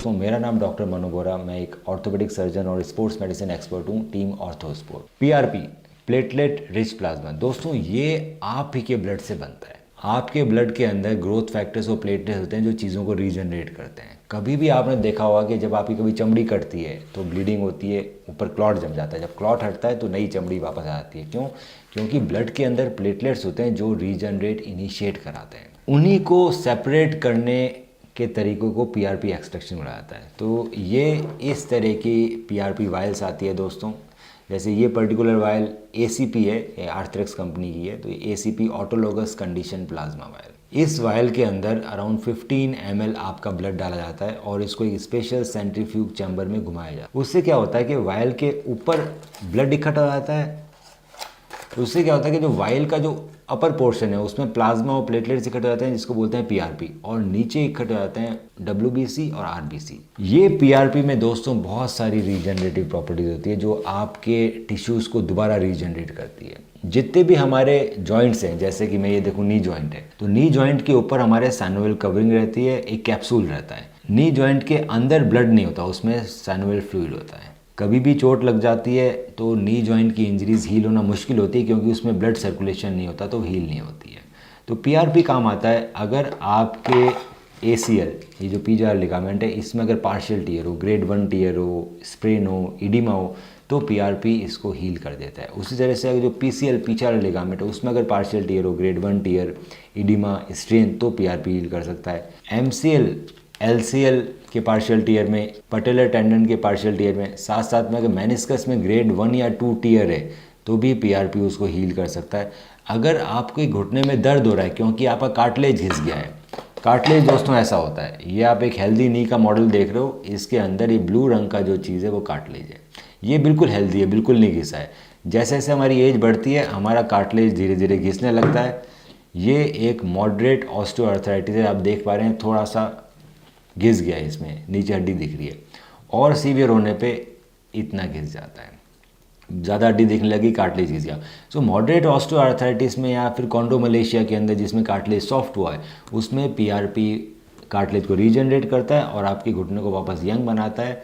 तो मेरा नाम डॉक्टर मनु बोरा, मैं एक ऑर्थोपेडिक सर्जन और स्पोर्ट्स मेडिसिन एक्सपर्ट हूँ team OrthoSport. PRP, platelet rich plasma, दोस्तों ये आप ही के ब्लड से बनता है। आपके ब्लड के अंदर ग्रोथ फैक्टर्स और प्लेटलेट्स होते हैं जो चीज़ों को रीजनरेट करते हैं। कभी भी आपने देखा होगा कि जब आपकी कभी चमड़ी कटती है तो ब्लीडिंग होती है, ऊपर क्लॉट जम जाता है। जब क्लॉट हटता है तो नई चमड़ी वापस आ जाती है। क्यों? क्योंकि ब्लड के अंदर प्लेटलेट्स होते हैं जो रीजनरेट इनिशिएट कराते हैं। उन्हीं को सेपरेट करने के तरीकों को पीआरपी एक्सट्रैक्शन बोला जाता है। तो ये इस तरह की पीआरपी वायल्स आती है दोस्तों। जैसे ये पर्टिकुलर वायल एसीपी है, ये आर्थरेक्स कंपनी की है। तो ये ACP autologous condition plasma vial. इस वायल के अंदर अराउंड 15 ml आपका ब्लड डाला जाता है और इसको एक स्पेशल सेंट्रीफ्यूज चैम्बर में घुमाया जाता है। उससे क्या होता है कि वायल के ऊपर ब्लड इकट्ठा हो जाता है। तो उससे क्या होता है कि जो वायल का जो अपर पोर्शन है उसमें प्लाज्मा और प्लेटलेट्स इकट्ठे हो जाते हैं जिसको बोलते हैं पीआरपी, और नीचे इकट्ठे हो जाते हैं डब्ल्यूबीसी और आरबीसी। ये पीआरपी में दोस्तों बहुत सारी रीजनरेटिव प्रॉपर्टीज होती है जो आपके टिश्यूज़ को दोबारा रीजनरेट करती है। जितने भी हमारे जॉइंट्स हैं, जैसे कि मैं ये देखूँ नी जॉइंट है, तो नी जॉइंट के ऊपर हमारे सैनुअल कवरिंग रहती है, एक कैप्सूल रहता है। नी जॉइंट के अंदर ब्लड नहीं होता, उसमें सैनुअल फ्लूइड होता है। कभी भी चोट लग जाती है तो नी जॉइंट की इंजरीज हील होना मुश्किल होती है क्योंकि उसमें ब्लड सर्कुलेशन नहीं होता, तो हील नहीं होती है। तो पीआरपी काम आता है अगर आपके एसीएल, ये जो पीजीआर लिगामेंट है, इसमें अगर पार्शियल टीयर हो, ग्रेड 1 टीयर हो, स्प्रेन हो, इडिमा हो, तो पीआरपी इसको हील कर देता है। उसी तरह से अगर जो पीसीएल पीछाड़ लिगामेंट है उसमें अगर पार्शियल टीयर हो, ग्रेड 1 टीयर, इडिमा, स्ट्रेन, तो पीआरपी हील कर सकता है। एमसीएल, एलसीएल के पार्शियल टीयर में, पटेलर टेंडन के पार्शियल टीयर में, साथ साथ में अगर मेनिस्कस में ग्रेड 1 या 2 टीयर है तो भी पीआरपी उसको हील कर सकता है। अगर आपके घुटने में दर्द हो रहा है क्योंकि आपका कार्टिलेज घिस गया है, कार्टिलेज दोस्तों ऐसा होता है, ये आप एक हेल्दी नी का मॉडल देख रहे हो, इसके अंदर ये ब्लू रंग का जो चीज़ है वो कार्टिलेज है। ये बिल्कुल हेल्दी है, बिल्कुल नहीं घिसा है। जैसे जैसे हमारी एज बढ़ती है हमारा कार्टिलेज धीरे धीरे घिसने लगता है। ये एक मॉडरेट ऑस्टियोआर्थराइटिस है, आप देख पा रहे हैं थोड़ा सा घिस गया है, इसमें नीचे हड्डी दिख रही है, और सीवियर होने पे इतना घिस जाता है, ज़्यादा हड्डी दिखने लगी, कार्टिलेज घिस गया। सो मॉडरेट ऑस्टियोआर्थराइटिस में या फिर कॉन्डोमलेशिया के अंदर जिसमें कार्टिलेज सॉफ्ट हुआ है, उसमें पीआरपी कार्टिलेज को रीजनरेट करता है और आपके घुटने को वापस यंग बनाता है,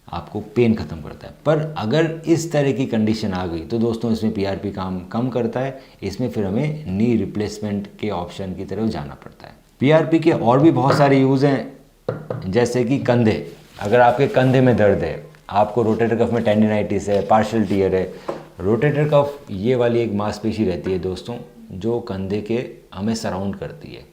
आपको पेन ख़त्म करता है। पर अगर इस तरह की कंडीशन आ गई तो दोस्तों इसमें पीआरपी काम कम करता है। इसमें फिर हमें नी रिप्लेसमेंट के ऑप्शन की तरफ जाना पड़ता है। पीआरपी के और भी बहुत सारे यूज़ हैं, जैसे कि कंधे। अगर आपके कंधे में दर्द है, आपको रोटेटर कफ में टेंडिनाइटिस है, पार्शियल टीयर है। रोटेटर कफ ये वाली एक मांसपेशी रहती है दोस्तों जो कंधे के हमें सराउंड करती है।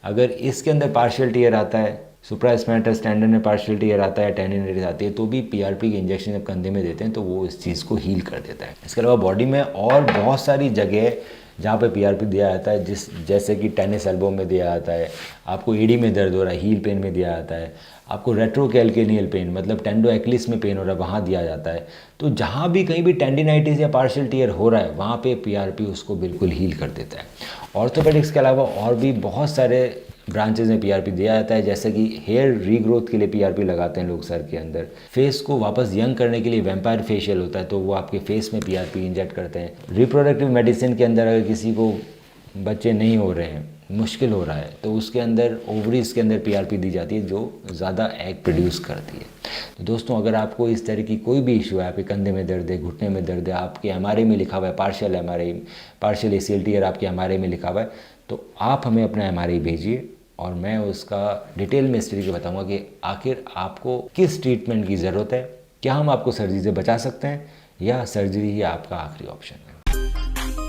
अगर इसके अंदर पार्शियल टीयर आता है, सुप्रास्पाइनल टेंडन में पार्शियल टीयर आता है, टेंडिनाइटिस आती है, तो भी पीआरपी के इंजेक्शन जब कंधे में देते हैं तो वो इस चीज़ को हील कर देता है। इसके अलावा बॉडी में और बहुत सारी जगह जहाँ पे पीआरपी दिया जाता है, जैसे कि टेनिस एल्बो में दिया जाता है, आपको एडी में दर्द हो रहा है, हील पेन में दिया जाता है, आपको रेट्रोकैल्केनियल पेन मतलब टेंडो एक्लिस में पेन हो रहा है, वहाँ दिया जाता है। तो जहाँ भी कहीं भी टेंडिनाइटिस या पार्शियल टीयर हो रहा है वहाँ पे पीआरपी उसको बिल्कुल हील कर देता है। ऑर्थोपेडिक्स के अलावा और भी बहुत सारे ब्रांचेज में पीआरपी दिया जाता है, जैसे कि हेयर रीग्रोथ के लिए पीआरपी लगाते हैं लोग सर के अंदर। फेस को वापस यंग करने के लिए वैम्पायर फेशियल होता है, तो वो आपके फेस में पीआरपी इंजेक्ट करते हैं। रिप्रोडक्टिव मेडिसिन के अंदर अगर किसी को बच्चे नहीं हो रहे हैं, मुश्किल हो रहा है, तो उसके अंदर ओवरीज के अंदर पीआरपी दी जाती है जो ज़्यादा एग प्रोड्यूस करती है। तो दोस्तों अगर आपको इस तरह की कोई भी इशू है, आपके कंधे में दर्द है, घुटने में दर्द है, आपके एमआरआई में लिखा हुआ है partial MRI, partial ACL tear आपके एमआरआई में लिखा हुआ है, तो आप हमें अपना एमआरआई भेजिए और मैं उसका डिटेल में इस तरीके बताऊंगा कि आखिर आपको किस ट्रीटमेंट की ज़रूरत है, क्या हम आपको सर्जरी से बचा सकते हैं या सर्जरी ही आपका आखिरी ऑप्शन है।